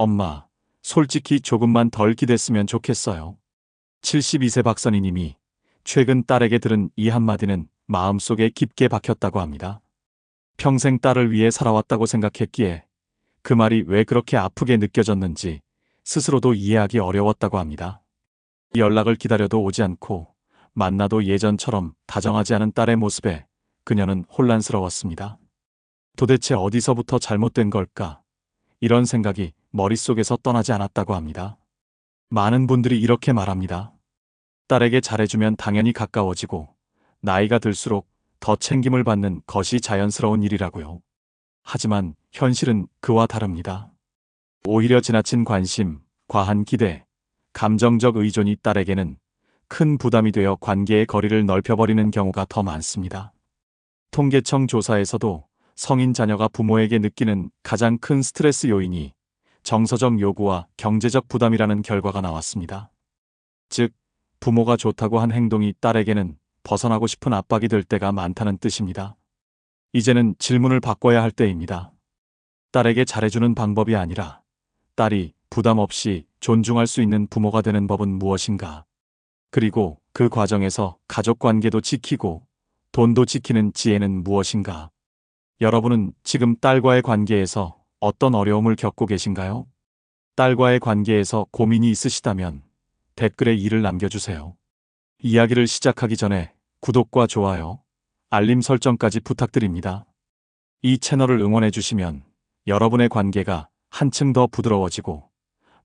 엄마, 솔직히 조금만 덜 기댔으면 좋겠어요. 72세 박선희님이 최근 딸에게 들은 이 한마디는 마음속에 깊게 박혔다고 합니다. 평생 딸을 위해 살아왔다고 생각했기에 그 말이 왜 그렇게 아프게 느껴졌는지 스스로도 이해하기 어려웠다고 합니다. 연락을 기다려도 오지 않고 만나도 예전처럼 다정하지 않은 딸의 모습에 그녀는 혼란스러웠습니다. 도대체 어디서부터 잘못된 걸까? 이런 생각이 머릿속에서 떠나지 않았다고 합니다. 많은 분들이 이렇게 말합니다. 딸에게 잘해주면 당연히 가까워지고 나이가 들수록 더 챙김을 받는 것이 자연스러운 일이라고요. 하지만 현실은 그와 다릅니다. 오히려 지나친 관심, 과한 기대, 감정적 의존이 딸에게는 큰 부담이 되어 관계의 거리를 넓혀버리는 경우가 더 많습니다. 통계청 조사에서도 성인 자녀가 부모에게 느끼는 가장 큰 스트레스 요인이 정서적 요구와 경제적 부담이라는 결과가 나왔습니다. 즉, 부모가 좋다고 한 행동이 딸에게는 벗어나고 싶은 압박이 될 때가 많다는 뜻입니다. 이제는 질문을 바꿔야 할 때입니다. 딸에게 잘해주는 방법이 아니라 딸이 부담 없이 존중할 수 있는 부모가 되는 법은 무엇인가? 그리고 그 과정에서 가족 관계도 지키고 돈도 지키는 지혜는 무엇인가? 여러분은 지금 딸과의 관계에서 어떤 어려움을 겪고 계신가요? 딸과의 관계에서 고민이 있으시다면 댓글에 이를 남겨주세요. 이야기를 시작하기 전에 구독과 좋아요, 알림 설정까지 부탁드립니다. 이 채널을 응원해주시면 여러분의 관계가 한층 더 부드러워지고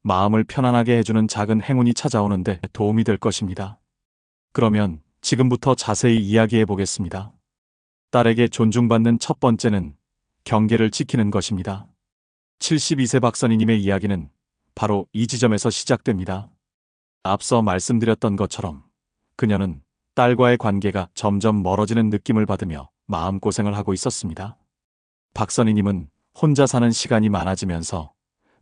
마음을 편안하게 해주는 작은 행운이 찾아오는데 도움이 될 것입니다. 그러면 지금부터 자세히 이야기해 보겠습니다. 딸에게 존중받는 첫 번째는 경계를 지키는 것입니다. 72세 박선희님의 이야기는 바로 이 지점에서 시작됩니다. 앞서 말씀드렸던 것처럼 그녀는 딸과의 관계가 점점 멀어지는 느낌을 받으며 마음고생을 하고 있었습니다. 박선희님은 혼자 사는 시간이 많아지면서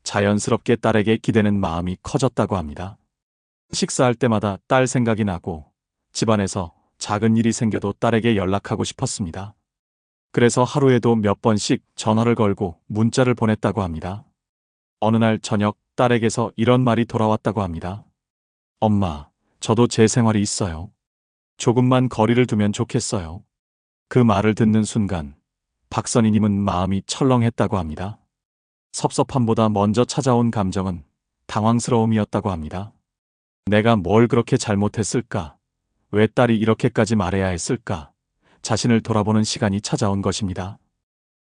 자연스럽게 딸에게 기대는 마음이 커졌다고 합니다. 식사할 때마다 딸 생각이 나고 집안에서 작은 일이 생겨도 딸에게 연락하고 싶었습니다. 그래서 하루에도 몇 번씩 전화를 걸고 문자를 보냈다고 합니다. 어느 날 저녁 딸에게서 이런 말이 돌아왔다고 합니다. 엄마, 저도 제 생활이 있어요. 조금만 거리를 두면 좋겠어요. 그 말을 듣는 순간 박선희님은 마음이 철렁했다고 합니다. 섭섭함보다 먼저 찾아온 감정은 당황스러움이었다고 합니다. 내가 뭘 그렇게 잘못했을까? 왜 딸이 이렇게까지 말해야 했을까? 자신을 돌아보는 시간이 찾아온 것입니다.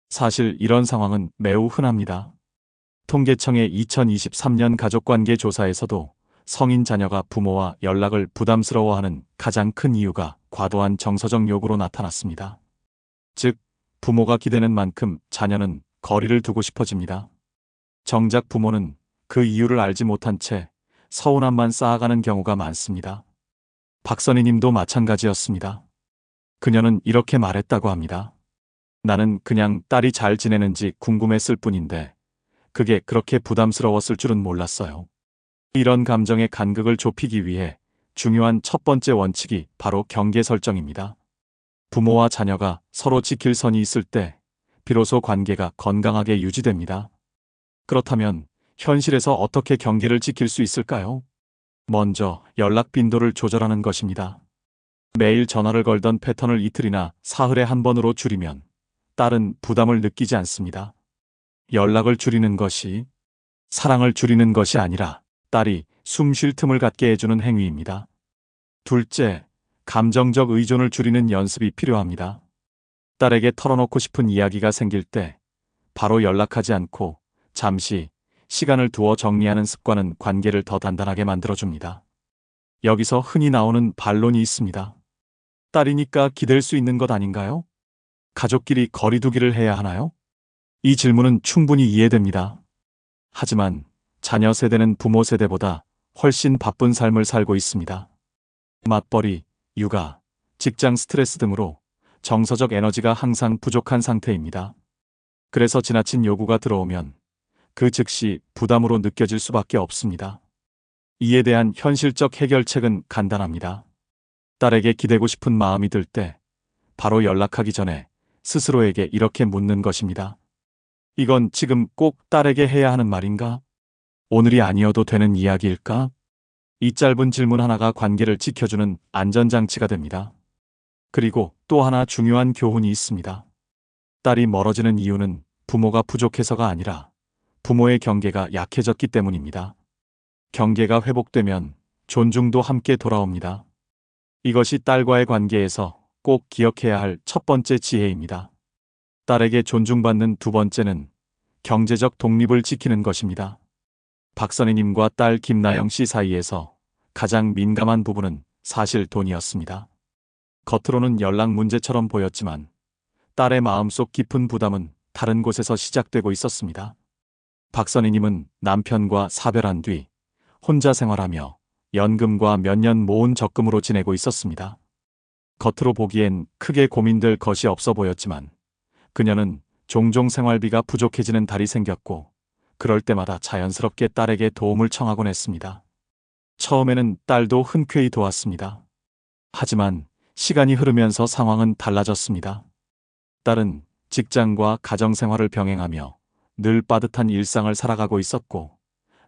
사실 이런 상황은 매우 흔합니다. 통계청의 2023년 가족관계 조사에서도 성인 자녀가 부모와 연락을 부담스러워하는 가장 큰 이유가 과도한 정서적 요구로 나타났습니다. 즉, 부모가 기대는 만큼 자녀는 거리를 두고 싶어집니다. 정작 부모는 그 이유를 알지 못한 채 서운함만 쌓아가는 경우가 많습니다. 박선희님도 마찬가지였습니다. 그녀는 이렇게 말했다고 합니다. 나는 그냥 딸이 잘 지내는지 궁금했을 뿐인데 그게 그렇게 부담스러웠을 줄은 몰랐어요. 이런 감정의 간극을 좁히기 위해 중요한 첫 번째 원칙이 바로 경계 설정입니다. 부모와 자녀가 서로 지킬 선이 있을 때 비로소 관계가 건강하게 유지됩니다. 그렇다면 현실에서 어떻게 경계를 지킬 수 있을까요? 먼저 연락 빈도를 조절하는 것입니다. 매일 전화를 걸던 패턴을 이틀이나 사흘에 한 번으로 줄이면 딸은 부담을 느끼지 않습니다. 연락을 줄이는 것이 사랑을 줄이는 것이 아니라 딸이 숨 쉴 틈을 갖게 해주는 행위입니다. 둘째, 감정적 의존을 줄이는 연습이 필요합니다. 딸에게 털어놓고 싶은 이야기가 생길 때 바로 연락하지 않고 잠시 시간을 두어 정리하는 습관은 관계를 더 단단하게 만들어줍니다. 여기서 흔히 나오는 반론이 있습니다. 딸이니까 기댈 수 있는 것 아닌가요? 가족끼리 거리두기를 해야 하나요? 이 질문은 충분히 이해됩니다. 하지만 자녀 세대는 부모 세대보다 훨씬 바쁜 삶을 살고 있습니다. 맞벌이, 육아, 직장 스트레스 등으로 정서적 에너지가 항상 부족한 상태입니다. 그래서 지나친 요구가 들어오면 그 즉시 부담으로 느껴질 수밖에 없습니다. 이에 대한 현실적 해결책은 간단합니다. 딸에게 기대고 싶은 마음이 들 때 바로 연락하기 전에 스스로에게 이렇게 묻는 것입니다. 이건 지금 꼭 딸에게 해야 하는 말인가? 오늘이 아니어도 되는 이야기일까? 이 짧은 질문 하나가 관계를 지켜주는 안전장치가 됩니다. 그리고 또 하나 중요한 교훈이 있습니다. 딸이 멀어지는 이유는 부모가 부족해서가 아니라 부모의 경계가 약해졌기 때문입니다. 경계가 회복되면 존중도 함께 돌아옵니다. 이것이 딸과의 관계에서 꼭 기억해야 할 첫 번째 지혜입니다. 딸에게 존중받는 두 번째는 경제적 독립을 지키는 것입니다. 박선희님과 딸 김나영 씨 사이에서 가장 민감한 부분은 사실 돈이었습니다. 겉으로는 연락 문제처럼 보였지만 딸의 마음속 깊은 부담은 다른 곳에서 시작되고 있었습니다. 박선희님은 남편과 사별한 뒤 혼자 생활하며 연금과 몇 년 모은 적금으로 지내고 있었습니다. 겉으로 보기엔 크게 고민될 것이 없어 보였지만 그녀는 종종 생활비가 부족해지는 달이 생겼고 그럴 때마다 자연스럽게 딸에게 도움을 청하곤 했습니다. 처음에는 딸도 흔쾌히 도왔습니다. 하지만 시간이 흐르면서 상황은 달라졌습니다. 딸은 직장과 가정생활을 병행하며 늘 빠듯한 일상을 살아가고 있었고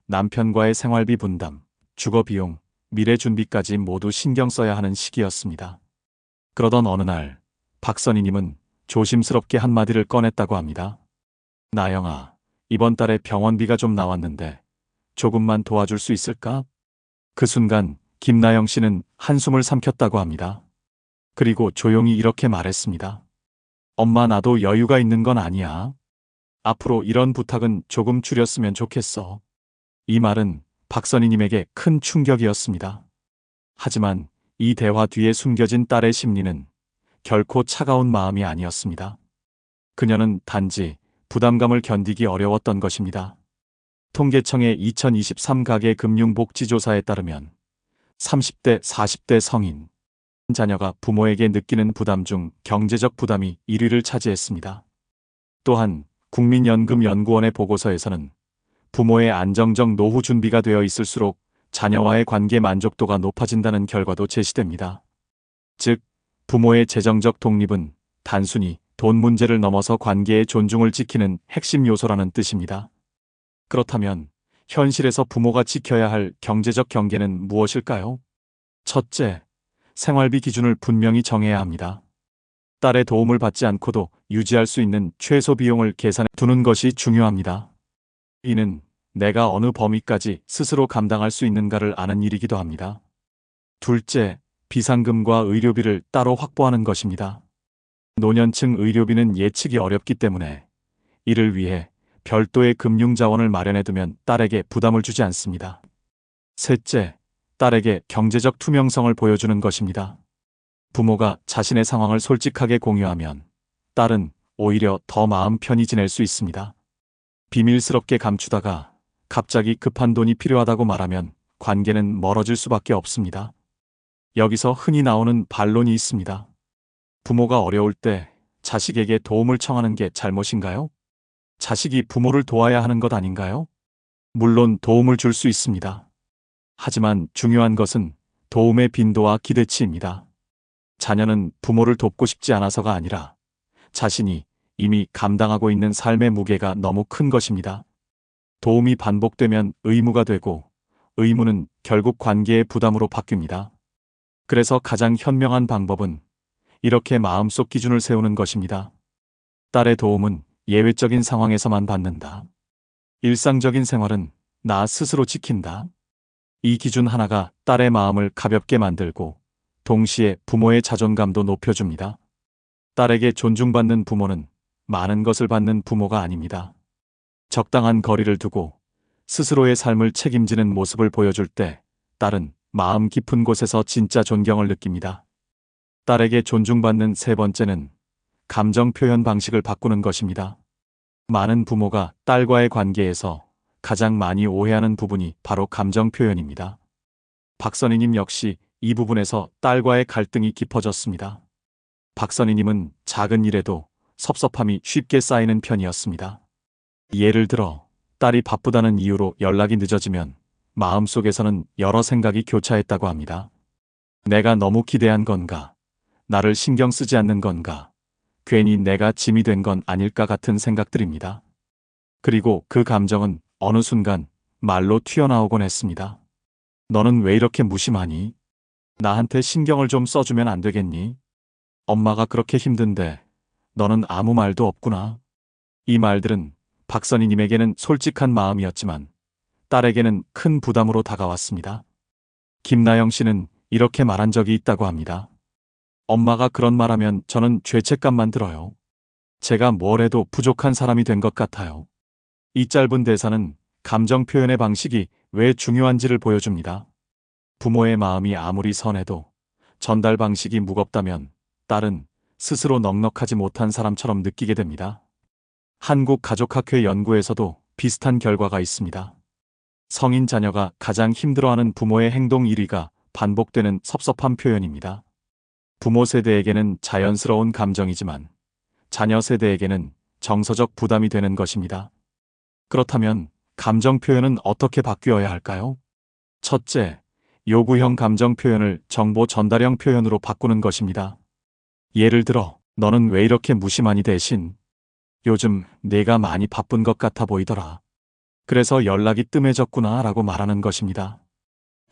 남편과의 생활비 분담, 주거 비용, 미래 준비까지 모두 신경 써야 하는 시기였습니다. 그러던 어느 날 박선희님은 조심스럽게 한마디를 꺼냈다고 합니다. 나영아, 이번 달에 병원비가 좀 나왔는데 조금만 도와줄 수 있을까? 그 순간 김나영 씨는 한숨을 삼켰다고 합니다. 그리고 조용히 이렇게 말했습니다. 엄마, 나도 여유가 있는 건 아니야. 앞으로 이런 부탁은 조금 줄였으면 좋겠어. 이 말은 박선희님에게 큰 충격이었습니다. 하지만 이 대화 뒤에 숨겨진 딸의 심리는 결코 차가운 마음이 아니었습니다. 그녀는 단지 부담감을 견디기 어려웠던 것입니다. 통계청의 2023 가계금융복지조사에 따르면 30대, 40대 성인 자녀가 부모에게 느끼는 부담 중 경제적 부담이 1위를 차지했습니다. 또한 국민연금연구원의 보고서에서는 부모의 안정적 노후 준비가 되어 있을수록 자녀와의 관계 만족도가 높아진다는 결과도 제시됩니다. 즉, 부모의 재정적 독립은 단순히 돈 문제를 넘어서 관계의 존중을 지키는 핵심 요소라는 뜻입니다. 그렇다면 현실에서 부모가 지켜야 할 경제적 경계는 무엇일까요? 첫째, 생활비 기준을 분명히 정해야 합니다. 딸의 도움을 받지 않고도 유지할 수 있는 최소 비용을 계산해 두는 것이 중요합니다. 이는 내가 어느 범위까지 스스로 감당할 수 있는가를 아는 일이기도 합니다. 둘째, 비상금과 의료비를 따로 확보하는 것입니다. 노년층 의료비는 예측이 어렵기 때문에 이를 위해 별도의 금융자원을 마련해두면 딸에게 부담을 주지 않습니다. 셋째, 딸에게 경제적 투명성을 보여주는 것입니다. 부모가 자신의 상황을 솔직하게 공유하면 딸은 오히려 더 마음 편히 지낼 수 있습니다. 비밀스럽게 감추다가 갑자기 급한 돈이 필요하다고 말하면 관계는 멀어질 수밖에 없습니다. 여기서 흔히 나오는 반론이 있습니다. 부모가 어려울 때 자식에게 도움을 청하는 게 잘못인가요? 자식이 부모를 도와야 하는 것 아닌가요? 물론 도움을 줄 수 있습니다. 하지만 중요한 것은 도움의 빈도와 기대치입니다. 자녀는 부모를 돕고 싶지 않아서가 아니라 자신이 이미 감당하고 있는 삶의 무게가 너무 큰 것입니다. 도움이 반복되면 의무가 되고 의무는 결국 관계의 부담으로 바뀝니다. 그래서 가장 현명한 방법은 이렇게 마음속 기준을 세우는 것입니다. 딸의 도움은 예외적인 상황에서만 받는다. 일상적인 생활은 나 스스로 지킨다. 이 기준 하나가 딸의 마음을 가볍게 만들고 동시에 부모의 자존감도 높여줍니다. 딸에게 존중받는 부모는 많은 것을 받는 부모가 아닙니다. 적당한 거리를 두고 스스로의 삶을 책임지는 모습을 보여줄 때 딸은 마음 깊은 곳에서 진짜 존경을 느낍니다. 딸에게 존중받는 세 번째는 감정 표현 방식을 바꾸는 것입니다. 많은 부모가 딸과의 관계에서 가장 많이 오해하는 부분이 바로 감정 표현입니다. 박선희님 역시 이 부분에서 딸과의 갈등이 깊어졌습니다. 박선희님은 작은 일에도 섭섭함이 쉽게 쌓이는 편이었습니다. 예를 들어 딸이 바쁘다는 이유로 연락이 늦어지면 마음속에서는 여러 생각이 교차했다고 합니다. 내가 너무 기대한 건가? 나를 신경 쓰지 않는 건가? 괜히 내가 짐이 된 건 아닐까 같은 생각들입니다. 그리고 그 감정은 어느 순간 말로 튀어나오곤 했습니다. 너는 왜 이렇게 무심하니? 나한테 신경을 좀 써주면 안 되겠니? 엄마가 그렇게 힘든데 너는 아무 말도 없구나. 이 말들은 박선희님에게는 솔직한 마음이었지만 딸에게는 큰 부담으로 다가왔습니다. 김나영 씨는 이렇게 말한 적이 있다고 합니다. 엄마가 그런 말하면 저는 죄책감만 들어요. 제가 뭘 해도 부족한 사람이 된 것 같아요. 이 짧은 대사는 감정 표현의 방식이 왜 중요한지를 보여줍니다. 부모의 마음이 아무리 선해도 전달 방식이 무겁다면 딸은 스스로 넉넉하지 못한 사람처럼 느끼게 됩니다. 한국가족학회 연구에서도 비슷한 결과가 있습니다. 성인 자녀가 가장 힘들어하는 부모의 행동 1위가 반복되는 섭섭한 표현입니다. 부모 세대에게는 자연스러운 감정이지만 자녀 세대에게는 정서적 부담이 되는 것입니다. 그렇다면 감정 표현은 어떻게 바뀌어야 할까요? 첫째, 요구형 감정 표현을 정보 전달형 표현으로 바꾸는 것입니다. 예를 들어, 너는 왜 이렇게 무심하니 대신 요즘 내가 많이 바쁜 것 같아 보이더라. 그래서 연락이 뜸해졌구나 라고 말하는 것입니다.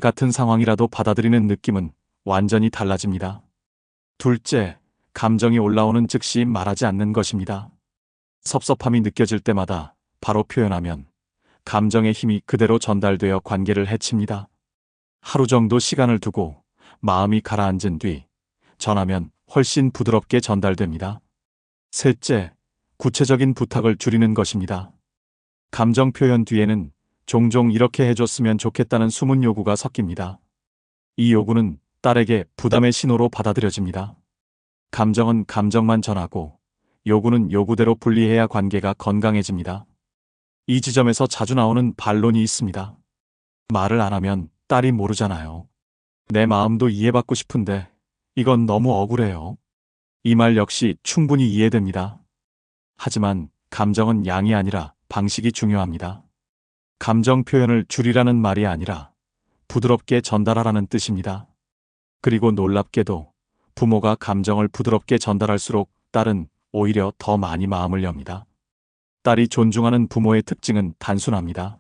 같은 상황이라도 받아들이는 느낌은 완전히 달라집니다. 둘째, 감정이 올라오는 즉시 말하지 않는 것입니다. 섭섭함이 느껴질 때마다 바로 표현하면 감정의 힘이 그대로 전달되어 관계를 해칩니다. 하루 정도 시간을 두고 마음이 가라앉은 뒤 전하면 훨씬 부드럽게 전달됩니다. 셋째, 구체적인 부탁을 줄이는 것입니다. 감정 표현 뒤에는 종종 이렇게 해줬으면 좋겠다는 숨은 요구가 섞입니다. 이 요구는 딸에게 부담의 신호로 받아들여집니다. 감정은 감정만 전하고 요구는 요구대로 분리해야 관계가 건강해집니다. 이 지점에서 자주 나오는 반론이 있습니다. 말을 안 하면 딸이 모르잖아요. 내 마음도 이해받고 싶은데 이건 너무 억울해요. 이 말 역시 충분히 이해됩니다. 하지만 감정은 양이 아니라 방식이 중요합니다. 감정 표현을 줄이라는 말이 아니라 부드럽게 전달하라는 뜻입니다. 그리고 놀랍게도 부모가 감정을 부드럽게 전달할수록 딸은 오히려 더 많이 마음을 엽니다. 딸이 존중하는 부모의 특징은 단순합니다.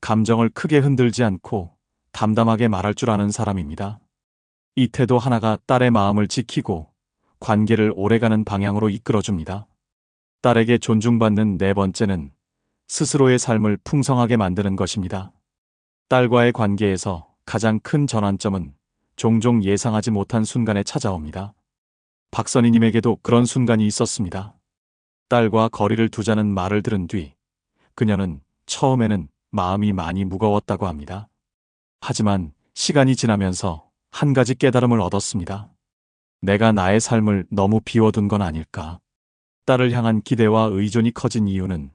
감정을 크게 흔들지 않고 담담하게 말할 줄 아는 사람입니다. 이 태도 하나가 딸의 마음을 지키고 관계를 오래가는 방향으로 이끌어줍니다. 딸에게 존중받는 네 번째는 스스로의 삶을 풍성하게 만드는 것입니다. 딸과의 관계에서 가장 큰 전환점은 종종 예상하지 못한 순간에 찾아옵니다. 박선희님에게도 그런 순간이 있었습니다. 딸과 거리를 두자는 말을 들은 뒤 그녀는 처음에는 마음이 많이 무거웠다고 합니다. 하지만 시간이 지나면서 한 가지 깨달음을 얻었습니다. 내가 나의 삶을 너무 비워둔 건 아닐까. 딸을 향한 기대와 의존이 커진 이유는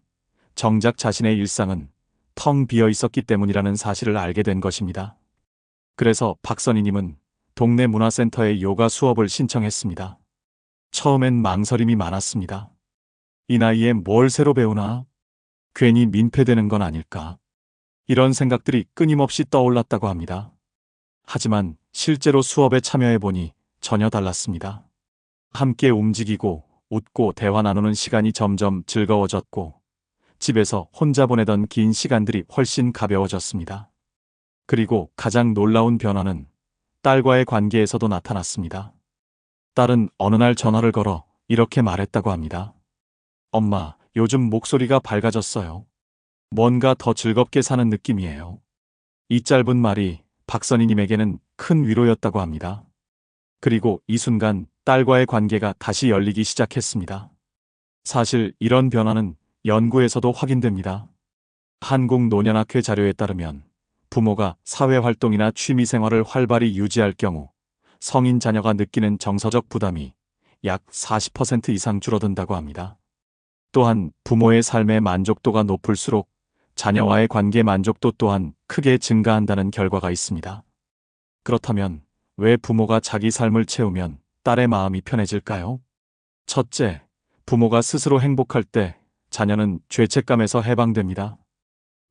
정작 자신의 일상은 텅 비어 있었기 때문이라는 사실을 알게 된 것입니다. 그래서 박선희님은 동네 문화센터에 요가 수업을 신청했습니다. 처음엔 망설임이 많았습니다. 이 나이에 뭘 새로 배우나? 괜히 민폐되는 건 아닐까? 이런 생각들이 끊임없이 떠올랐다고 합니다. 하지만 실제로 수업에 참여해보니 전혀 달랐습니다. 함께 움직이고 웃고 대화 나누는 시간이 점점 즐거워졌고 집에서 혼자 보내던 긴 시간들이 훨씬 가벼워졌습니다. 그리고 가장 놀라운 변화는 딸과의 관계에서도 나타났습니다. 딸은 어느 날 전화를 걸어 이렇게 말했다고 합니다. 엄마, 요즘 목소리가 밝아졌어요. 뭔가 더 즐겁게 사는 느낌이에요. 이 짧은 말이 박선희님에게는 큰 위로였다고 합니다. 그리고 이 순간 딸과의 관계가 다시 열리기 시작했습니다. 사실 이런 변화는 연구에서도 확인됩니다. 한국노년학회 자료에 따르면 부모가 사회활동이나 취미생활을 활발히 유지할 경우 성인 자녀가 느끼는 정서적 부담이 약 40% 이상 줄어든다고 합니다. 또한 부모의 삶의 만족도가 높을수록 자녀와의 관계 만족도 또한 크게 증가한다는 결과가 있습니다. 그렇다면 왜 부모가 자기 삶을 채우면 딸의 마음이 편해질까요? 첫째, 부모가 스스로 행복할 때 자녀는 죄책감에서 해방됩니다.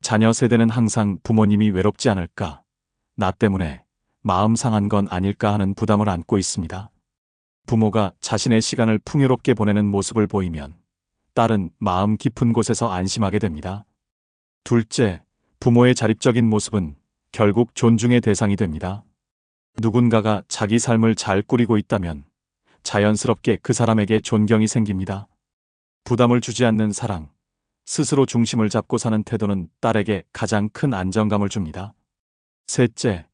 자녀 세대는 항상 부모님이 외롭지 않을까, 나 때문에 마음 상한 건 아닐까 하는 부담을 안고 있습니다. 부모가 자신의 시간을 풍요롭게 보내는 모습을 보이면 딸은 마음 깊은 곳에서 안심하게 됩니다. 둘째, 부모의 자립적인 모습은 결국 존중의 대상이 됩니다. 누군가가 자기 삶을 잘 꾸리고 있다면 자연스럽게 그 사람에게 존경이 생깁니다. 부담을 주지 않는 사랑, 스스로 중심을 잡고 사는 태도는 딸에게 가장 큰 안정감을 줍니다. 셋째,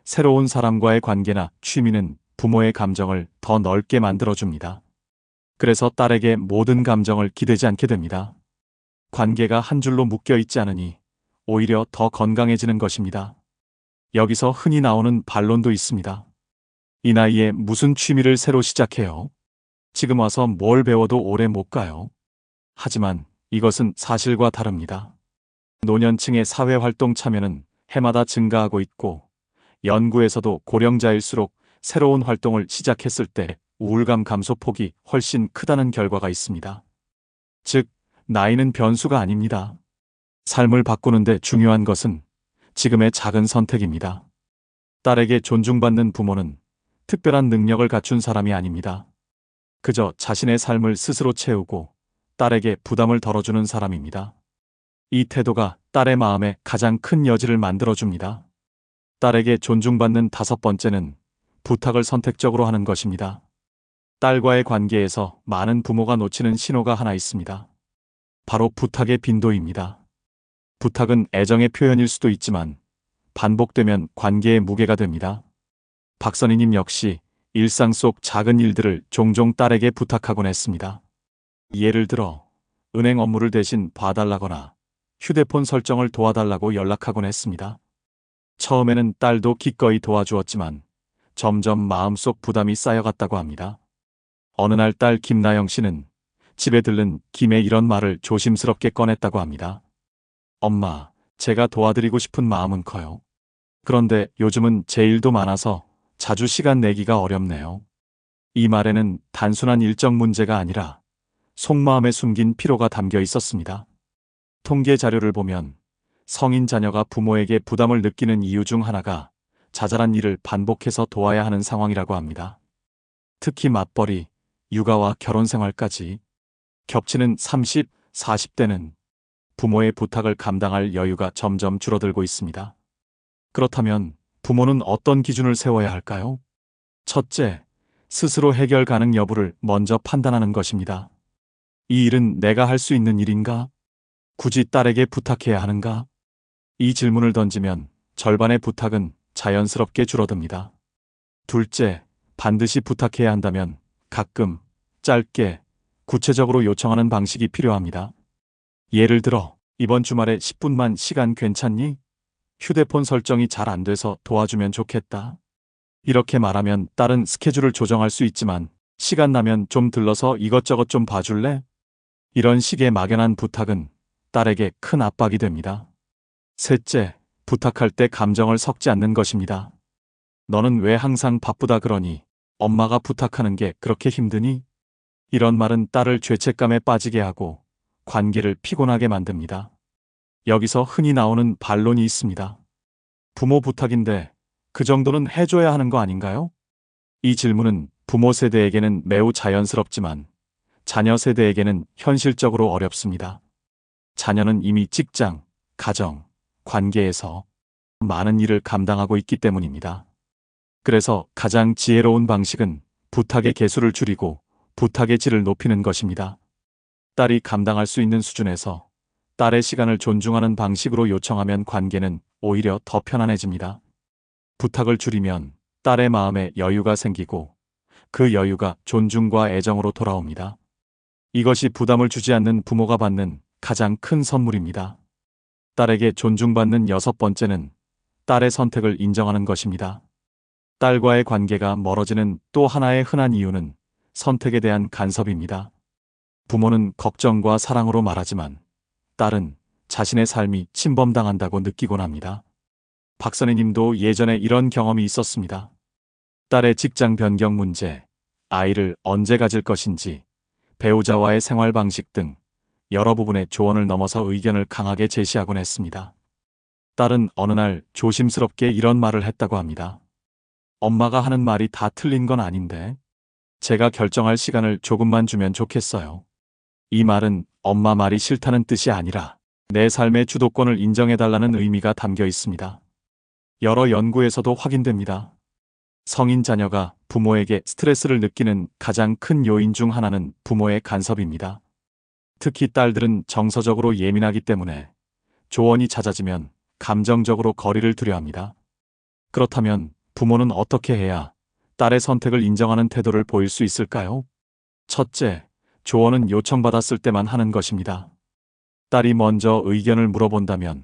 새로운 사람과의 관계나 취미는 부모의 감정을 더 넓게 만들어줍니다. 그래서 딸에게 모든 감정을 기대지 않게 됩니다. 관계가 한 줄로 묶여 있지 않으니 오히려 더 건강해지는 것입니다. 여기서 흔히 나오는 반론도 있습니다. 이 나이에 무슨 취미를 새로 시작해요? 지금 와서 뭘 배워도 오래 못 가요. 하지만 이것은 사실과 다릅니다. 노년층의 사회활동 참여는 해마다 증가하고 있고, 연구에서도 고령자일수록 새로운 활동을 시작했을 때 우울감 감소 폭이 훨씬 크다는 결과가 있습니다. 즉, 나이는 변수가 아닙니다. 삶을 바꾸는데 중요한 것은 지금의 작은 선택입니다. 딸에게 존중받는 부모는 특별한 능력을 갖춘 사람이 아닙니다. 그저 자신의 삶을 스스로 채우고 딸에게 부담을 덜어주는 사람입니다. 이 태도가 딸의 마음에 가장 큰 여지를 만들어줍니다. 딸에게 존중받는 다섯 번째는 부탁을 선택적으로 하는 것입니다. 딸과의 관계에서 많은 부모가 놓치는 신호가 하나 있습니다. 바로 부탁의 빈도입니다. 부탁은 애정의 표현일 수도 있지만 반복되면 관계의 무게가 됩니다. 박선희님 역시 일상 속 작은 일들을 종종 딸에게 부탁하곤 했습니다. 예를 들어 은행 업무를 대신 봐달라거나 휴대폰 설정을 도와달라고 연락하곤 했습니다. 처음에는 딸도 기꺼이 도와주었지만 점점 마음속 부담이 쌓여갔다고 합니다. 어느 날 딸 김나영 씨는 집에 들른 김에 이런 말을 조심스럽게 꺼냈다고 합니다. 엄마, 제가 도와드리고 싶은 마음은 커요. 그런데 요즘은 제 일도 많아서 자주 시간 내기가 어렵네요. 이 말에는 단순한 일정 문제가 아니라 속마음에 숨긴 피로가 담겨 있었습니다. 통계 자료를 보면 성인 자녀가 부모에게 부담을 느끼는 이유 중 하나가 자잘한 일을 반복해서 도와야 하는 상황이라고 합니다. 특히 맞벌이, 육아와 결혼 생활까지 겹치는 30, 40대는 부모의 부탁을 감당할 여유가 점점 줄어들고 있습니다. 그렇다면 부모는 어떤 기준을 세워야 할까요? 첫째, 스스로 해결 가능 여부를 먼저 판단하는 것입니다. 이 일은 내가 할 수 있는 일인가? 굳이 딸에게 부탁해야 하는가? 이 질문을 던지면 절반의 부탁은 자연스럽게 줄어듭니다. 둘째, 반드시 부탁해야 한다면 가끔, 짧게, 구체적으로 요청하는 방식이 필요합니다. 예를 들어, 이번 주말에 10분만 시간 괜찮니? 휴대폰 설정이 잘 안 돼서 도와주면 좋겠다. 이렇게 말하면 딸은 스케줄을 조정할 수 있지만 시간 나면 좀 들러서 이것저것 좀 봐줄래? 이런 식의 막연한 부탁은 딸에게 큰 압박이 됩니다. 셋째, 부탁할 때 감정을 섞지 않는 것입니다. 너는 왜 항상 바쁘다 그러니? 엄마가 부탁하는 게 그렇게 힘드니? 이런 말은 딸을 죄책감에 빠지게 하고 관계를 피곤하게 만듭니다. 여기서 흔히 나오는 반론이 있습니다. 부모 부탁인데 그 정도는 해줘야 하는 거 아닌가요? 이 질문은 부모 세대에게는 매우 자연스럽지만 자녀 세대에게는 현실적으로 어렵습니다. 자녀는 이미 직장, 가정, 관계에서 많은 일을 감당하고 있기 때문입니다. 그래서 가장 지혜로운 방식은 부탁의 개수를 줄이고 부탁의 질을 높이는 것입니다. 딸이 감당할 수 있는 수준에서 딸의 시간을 존중하는 방식으로 요청하면 관계는 오히려 더 편안해집니다. 부탁을 줄이면 딸의 마음에 여유가 생기고 그 여유가 존중과 애정으로 돌아옵니다. 이것이 부담을 주지 않는 부모가 받는 가장 큰 선물입니다. 딸에게 존중받는 여섯 번째는 딸의 선택을 인정하는 것입니다. 딸과의 관계가 멀어지는 또 하나의 흔한 이유는 선택에 대한 간섭입니다. 부모는 걱정과 사랑으로 말하지만 딸은 자신의 삶이 침범당한다고 느끼곤 합니다. 박선희 님도 예전에 이런 경험이 있었습니다. 딸의 직장 변경 문제, 아이를 언제 가질 것인지, 배우자와의 생활 방식 등 여러 부분의 조언을 넘어서 의견을 강하게 제시하곤 했습니다. 딸은 어느 날 조심스럽게 이런 말을 했다고 합니다. 엄마가 하는 말이 다 틀린 건 아닌데 제가 결정할 시간을 조금만 주면 좋겠어요. 이 말은 엄마 말이 싫다는 뜻이 아니라 내 삶의 주도권을 인정해달라는 의미가 담겨 있습니다. 여러 연구에서도 확인됩니다. 성인 자녀가 부모에게 스트레스를 느끼는 가장 큰 요인 중 하나는 부모의 간섭입니다. 특히 딸들은 정서적으로 예민하기 때문에 조언이 잦아지면 감정적으로 거리를 두려 합니다. 그렇다면 부모는 어떻게 해야 딸의 선택을 인정하는 태도를 보일 수 있을까요? 첫째, 조언은 요청받았을 때만 하는 것입니다. 딸이 먼저 의견을 물어본다면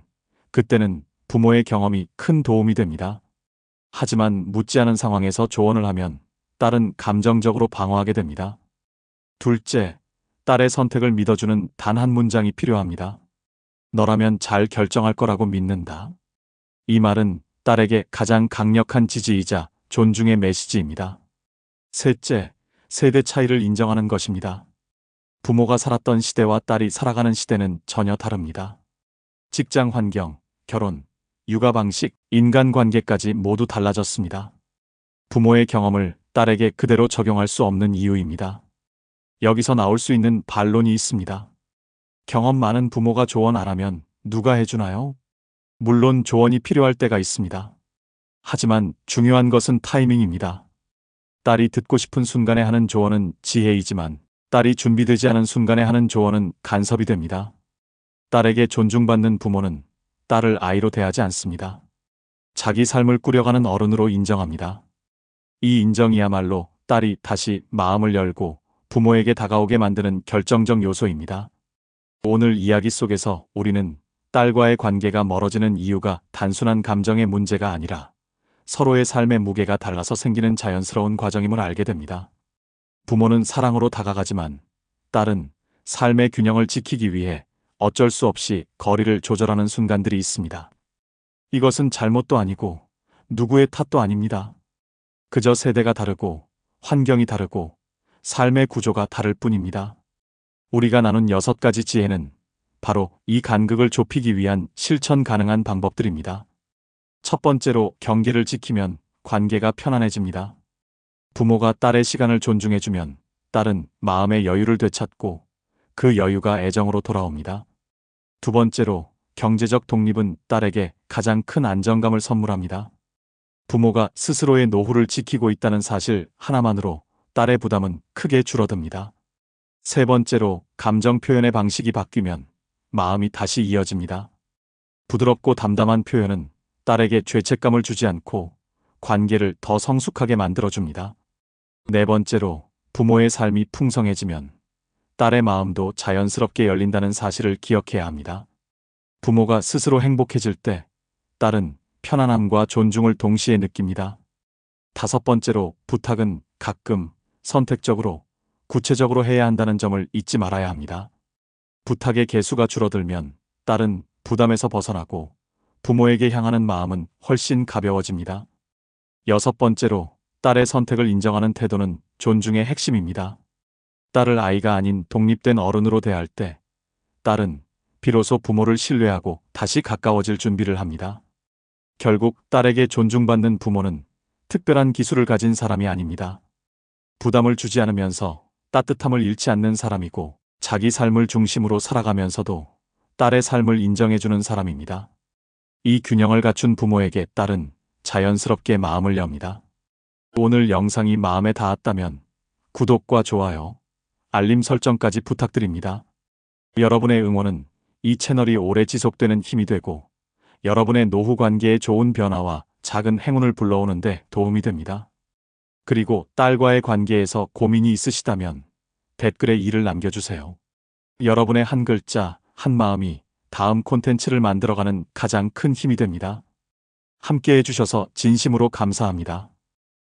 그때는 부모의 경험이 큰 도움이 됩니다. 하지만 묻지 않은 상황에서 조언을 하면 딸은 감정적으로 방어하게 됩니다. 둘째, 딸의 선택을 믿어주는 단 한 문장이 필요합니다. 너라면 잘 결정할 거라고 믿는다. 이 말은 딸에게 가장 강력한 지지이자 존중의 메시지입니다. 셋째, 세대 차이를 인정하는 것입니다. 부모가 살았던 시대와 딸이 살아가는 시대는 전혀 다릅니다. 직장 환경, 결혼, 육아 방식, 인간관계까지 모두 달라졌습니다. 부모의 경험을 딸에게 그대로 적용할 수 없는 이유입니다. 여기서 나올 수 있는 반론이 있습니다. 경험 많은 부모가 조언 안 하면 누가 해주나요? 물론 조언이 필요할 때가 있습니다. 하지만 중요한 것은 타이밍입니다. 딸이 듣고 싶은 순간에 하는 조언은 지혜이지만 딸이 준비되지 않은 순간에 하는 조언은 간섭이 됩니다. 딸에게 존중받는 부모는 딸을 아이로 대하지 않습니다. 자기 삶을 꾸려가는 어른으로 인정합니다. 이 인정이야말로 딸이 다시 마음을 열고 부모에게 다가오게 만드는 결정적 요소입니다. 오늘 이야기 속에서 우리는 딸과의 관계가 멀어지는 이유가 단순한 감정의 문제가 아니라 서로의 삶의 무게가 달라서 생기는 자연스러운 과정임을 알게 됩니다. 부모는 사랑으로 다가가지만 딸은 삶의 균형을 지키기 위해 어쩔 수 없이 거리를 조절하는 순간들이 있습니다. 이것은 잘못도 아니고 누구의 탓도 아닙니다. 그저 세대가 다르고 환경이 다르고 삶의 구조가 다를 뿐입니다. 우리가 나눈 6가지 지혜는 바로 이 간극을 좁히기 위한 실천 가능한 방법들입니다. 첫 번째로 경계를 지키면 관계가 편안해집니다. 부모가 딸의 시간을 존중해주면 딸은 마음의 여유를 되찾고 그 여유가 애정으로 돌아옵니다. 두 번째로 경제적 독립은 딸에게 가장 큰 안정감을 선물합니다. 부모가 스스로의 노후를 지키고 있다는 사실 하나만으로 딸의 부담은 크게 줄어듭니다. 세 번째로 감정 표현의 방식이 바뀌면 마음이 다시 이어집니다. 부드럽고 담담한 표현은 딸에게 죄책감을 주지 않고 관계를 더 성숙하게 만들어줍니다. 네 번째로 부모의 삶이 풍성해지면 딸의 마음도 자연스럽게 열린다는 사실을 기억해야 합니다. 부모가 스스로 행복해질 때 딸은 편안함과 존중을 동시에 느낍니다. 다섯 번째로 부탁은 가끔 선택적으로 구체적으로 해야 한다는 점을 잊지 말아야 합니다. 부탁의 개수가 줄어들면 딸은 부담에서 벗어나고 부모에게 향하는 마음은 훨씬 가벼워집니다. 여섯 번째로 딸의 선택을 인정하는 태도는 존중의 핵심입니다. 딸을 아이가 아닌 독립된 어른으로 대할 때 딸은 비로소 부모를 신뢰하고 다시 가까워질 준비를 합니다. 결국 딸에게 존중받는 부모는 특별한 기술을 가진 사람이 아닙니다. 부담을 주지 않으면서 따뜻함을 잃지 않는 사람이고 자기 삶을 중심으로 살아가면서도 딸의 삶을 인정해주는 사람입니다. 이 균형을 갖춘 부모에게 딸은 자연스럽게 마음을 엽니다. 오늘 영상이 마음에 닿았다면 구독과 좋아요, 알림 설정까지 부탁드립니다. 여러분의 응원은 이 채널이 오래 지속되는 힘이 되고 여러분의 노후 관계의 좋은 변화와 작은 행운을 불러오는데 도움이 됩니다. 그리고 딸과의 관계에서 고민이 있으시다면 댓글에 이를 남겨주세요. 여러분의 한 글자, 한 마음이 다음 콘텐츠를 만들어가는 가장 큰 힘이 됩니다. 함께 해주셔서 진심으로 감사합니다.